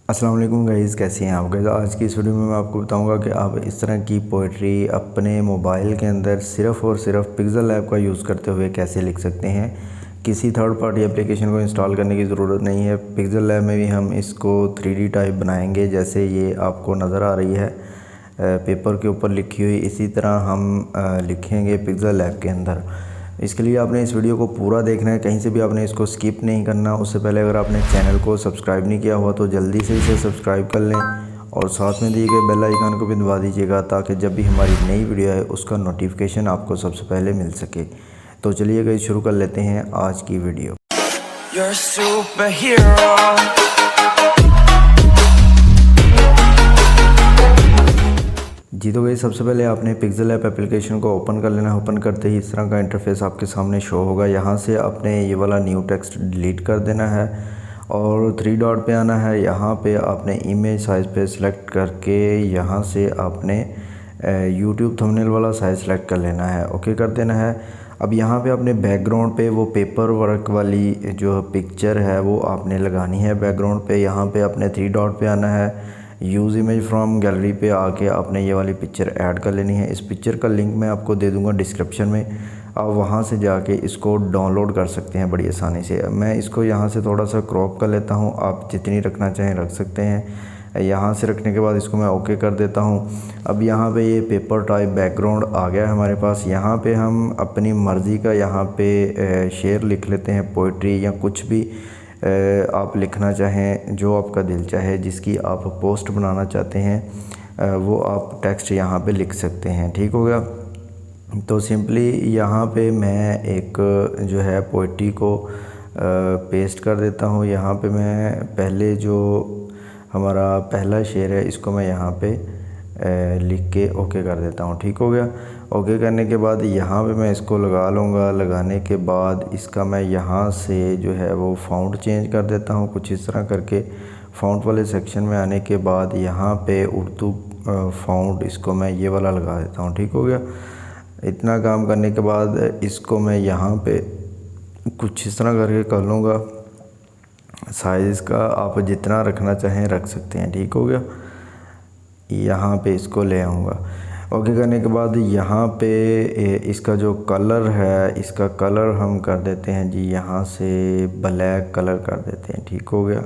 अस्सलाम वालेकुम गाइज़, कैसे हैं आप गाइज़। आज की इस वीडियो में मैं आपको बताऊंगा कि आप इस तरह की पोइट्री अपने मोबाइल के अंदर सिर्फ़ और सिर्फ पिक्सल ऐप का यूज़ करते हुए कैसे लिख सकते हैं। किसी थर्ड पार्टी एप्लीकेशन को इंस्टॉल करने की ज़रूरत नहीं है। पिक्सल ऐप में भी हम इसको 3D टाइप बनाएंगे, जैसे ये आपको नज़र आ रही है पेपर के ऊपर लिखी हुई, इसी तरह हम लिखेंगे पिक्सल ऐप के अंदर। इसके लिए आपने इस वीडियो को पूरा देखना है, कहीं से भी आपने इसको स्किप नहीं करना। उससे पहले अगर आपने चैनल को सब्सक्राइब नहीं किया हुआ तो जल्दी से इसे सब्सक्राइब कर लें और साथ में दिए गए बेल आइकन को भी दबा दीजिएगा, ताकि जब भी हमारी नई वीडियो है उसका नोटिफिकेशन आपको सबसे पहले मिल सके। तो चलिए गाइस, शुरू कर लेते हैं आज की वीडियो। You're a superhero. जी तो गाइस, सबसे पहले आपने पिक्सल ऐप एप्लीकेशन को ओपन कर लेना है। ओपन करते ही इस तरह का इंटरफेस आपके सामने शो होगा। यहाँ से आपने ये वाला न्यू टेक्स्ट डिलीट कर देना है और 3 डॉट पे आना है। यहाँ पे आपने इमेज साइज़ पे सिलेक्ट करके यहाँ से आपने यूट्यूब थंबनेल वाला साइज़ सेलेक्ट कर लेना है, ओके कर देना है। अब यहाँ पे अपने बैकग्राउंड पे वो पेपर वर्क वाली जो पिक्चर है वो आपने लगानी है बैकग्राउंड पे। यहाँ पे अपने 3 डॉट पे आना है, यूज़ इमेज फ्रॉम गैलरी पे आके आपने ये वाली पिक्चर ऐड कर लेनी है। इस पिक्चर का लिंक मैं आपको दे दूंगा डिस्क्रिप्शन में, आप वहाँ से जाके इसको डाउनलोड कर सकते हैं बड़ी आसानी से। मैं इसको यहाँ से थोड़ा सा क्रॉप कर लेता हूँ, आप जितनी रखना चाहें रख सकते हैं। यहाँ से रखने के बाद इसको मैं ओके कर देता हूँ। अब यहाँ पे ये पेपर टाइप बैकग्राउंड आ गया है हमारे पास। यहाँ पे हम अपनी मर्ज़ी का यहाँ पे शेर लिख लेते हैं, पोइट्री या कुछ भी आप लिखना चाहें, जो आपका दिल चाहे, जिसकी आप पोस्ट बनाना चाहते हैं वो आप टेक्स्ट यहाँ पे लिख सकते हैं। ठीक हो गया। तो सिंपली यहाँ पे मैं एक जो है पोइट्री को पेस्ट कर देता हूँ। यहाँ पे मैं पहले जो हमारा पहला शेर है इसको मैं यहाँ पे लिख के ओके कर देता हूँ। ठीक हो गया। ओके करने के बाद यहाँ पे मैं इसको लगा लूँगा। लगाने के बाद इसका मैं यहाँ से जो है वो फ़ॉन्ट चेंज कर देता हूँ कुछ इस तरह करके। फ़ॉन्ट वाले सेक्शन में आने के बाद यहाँ पे उर्दू फ़ॉन्ट इसको मैं ये वाला लगा देता हूँ। ठीक हो गया। इतना काम करने के बाद इसको मैं यहाँ पे कुछ इस तरह करके कर लूँगा। साइज़ का आप जितना रखना चाहें रख सकते हैं। ठीक हो गया। यहाँ पे इसको ले आऊँगा। ओके करने के बाद यहाँ पे इसका जो कलर है, इसका कलर हम कर देते हैं जी, यहाँ से ब्लैक कलर कर देते हैं। ठीक हो गया।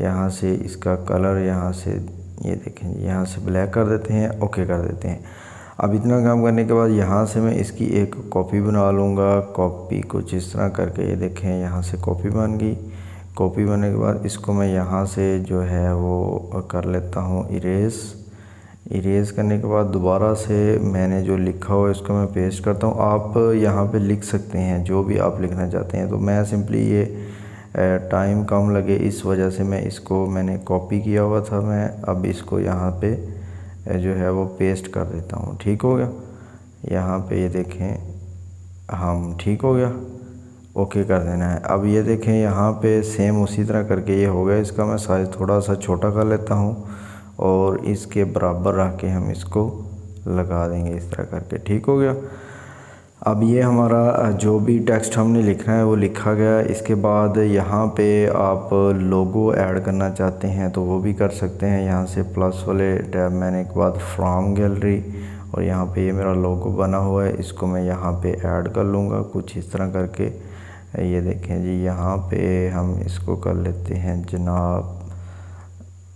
यहाँ से इसका कलर, यहाँ से ये देखें जी, यहाँ से ब्लैक कर देते हैं, ओके कर देते हैं। अब इतना काम करने के बाद यहाँ से मैं इसकी एक कॉपी बना लूँगा। कॉपी कुछ इस तरह करके, ये देखें यहाँ से कॉपी बन गई। कॉपी बनने के बाद इसको मैं यहाँ से जो है वो कर लेता हूँ इरेज़ करने के बाद दोबारा से मैंने जो लिखा हुआ है इसको मैं पेस्ट करता हूँ। आप यहाँ पे लिख सकते हैं जो भी आप लिखना चाहते हैं। तो मैं सिंपली ये टाइम कम लगे इस वजह से मैंने कॉपी किया हुआ था। मैं अब इसको यहाँ पे जो है वो पेस्ट कर देता हूँ। ठीक हो गया। यहाँ पे ये देखें हम, ठीक हो गया, ओके कर देना है। अब ये देखें यहाँ पे सेम उसी तरह करके ये हो गया। इसका मैं साइज़ थोड़ा सा छोटा कर लेता हूँ और इसके बराबर रख के हम इसको लगा देंगे इस तरह करके। ठीक हो गया। अब ये हमारा जो भी टेक्स्ट हमने लिखना है वो लिखा गया। इसके बाद यहाँ पे आप लोगो ऐड करना चाहते हैं तो वो भी कर सकते हैं। यहाँ से प्लस वाले टैब मैंने एक बाद फ्रॉम गैलरी, और यहाँ पे ये मेरा लोगो बना हुआ है, इसको मैं यहाँ पे ऐड कर लूँगा कुछ इस तरह करके। ये देखें जी, यहाँ पे हम इसको कर लेते हैं जनाब,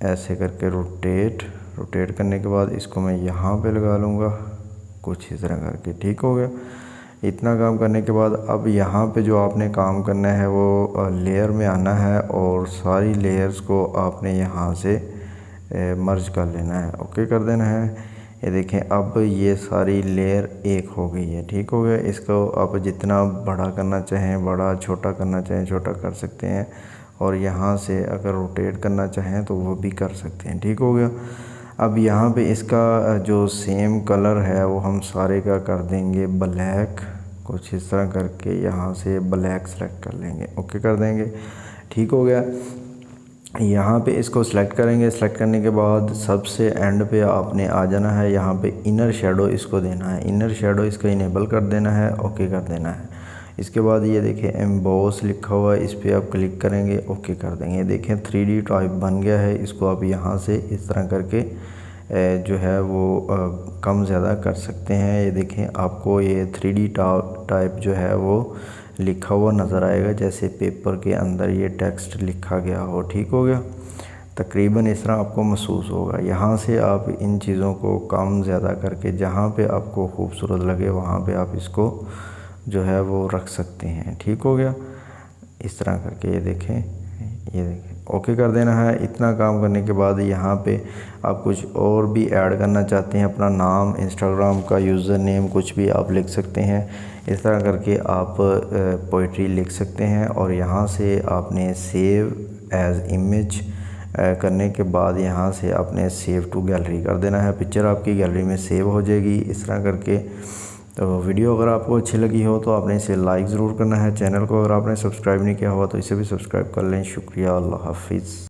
ऐसे करके रोटेट करने के बाद इसको मैं यहाँ पे लगा लूँगा कुछ इस तरह करके। ठीक हो गया। इतना काम करने के बाद अब यहाँ पे जो आपने काम करना है वो लेयर में आना है और सारी लेयर्स को आपने यहाँ से मर्ज कर लेना है, ओके कर देना है। ये देखें अब ये सारी लेयर एक हो गई है। ठीक हो गया। इसको आप जितना बड़ा करना चाहें बड़ा, छोटा करना चाहें छोटा कर सकते हैं, और यहाँ से अगर रोटेट करना चाहें तो वो भी कर सकते हैं। ठीक हो गया। अब यहाँ पे इसका जो सेम कलर है वो हम सारे का कर देंगे ब्लैक कुछ इस तरह करके। यहाँ से ब्लैक सेलेक्ट कर लेंगे, ओके कर देंगे। ठीक हो गया। यहाँ पे इसको सिलेक्ट करेंगे। सिलेक्ट करने के बाद सबसे एंड पे आपने आ जाना है। यहाँ पे इनर शेडो इसको देना है। इनर शेडो इसका इनेबल कर देना है, ओके कर देना है। इसके बाद ये देखें एम्बॉस लिखा हुआ है, इस पर आप क्लिक करेंगे, ओके कर देंगे। देखें 3D टाइप बन गया है। इसको आप यहाँ से इस तरह करके जो है वो कम ज़्यादा कर सकते हैं। ये देखें आपको ये 3D टाइप जो है वो लिखा हुआ नज़र आएगा, जैसे पेपर के अंदर ये टेक्स्ट लिखा गया हो। ठीक हो गया, तकरीबन इस तरह आपको महसूस होगा। यहाँ से आप इन चीज़ों को कम ज़्यादा करके जहाँ पे आपको खूबसूरत लगे वहाँ पे आप इसको जो है वो रख सकते हैं। ठीक हो गया, इस तरह करके ये देखें ओके कर देना है। इतना काम करने के बाद यहाँ पे आप कुछ और भी ऐड करना चाहते हैं, अपना नाम, इंस्टाग्राम का यूज़र नेम कुछ भी आप लिख सकते हैं। इस तरह करके आप पोइट्री लिख सकते हैं और यहाँ से आपने सेव एज़ इमेज करने के बाद यहाँ से आपने सेव टू गैलरी कर देना है। पिक्चर आपकी गैलरी में सेव हो जाएगी इस तरह करके। तो वीडियो अगर आपको अच्छी लगी हो तो आपने इसे लाइक ज़रूर करना है। चैनल को अगर आपने सब्सक्राइब नहीं किया हुआ तो इसे भी सब्सक्राइब कर लें। शुक्रिया, अल्लाह हाफिज़।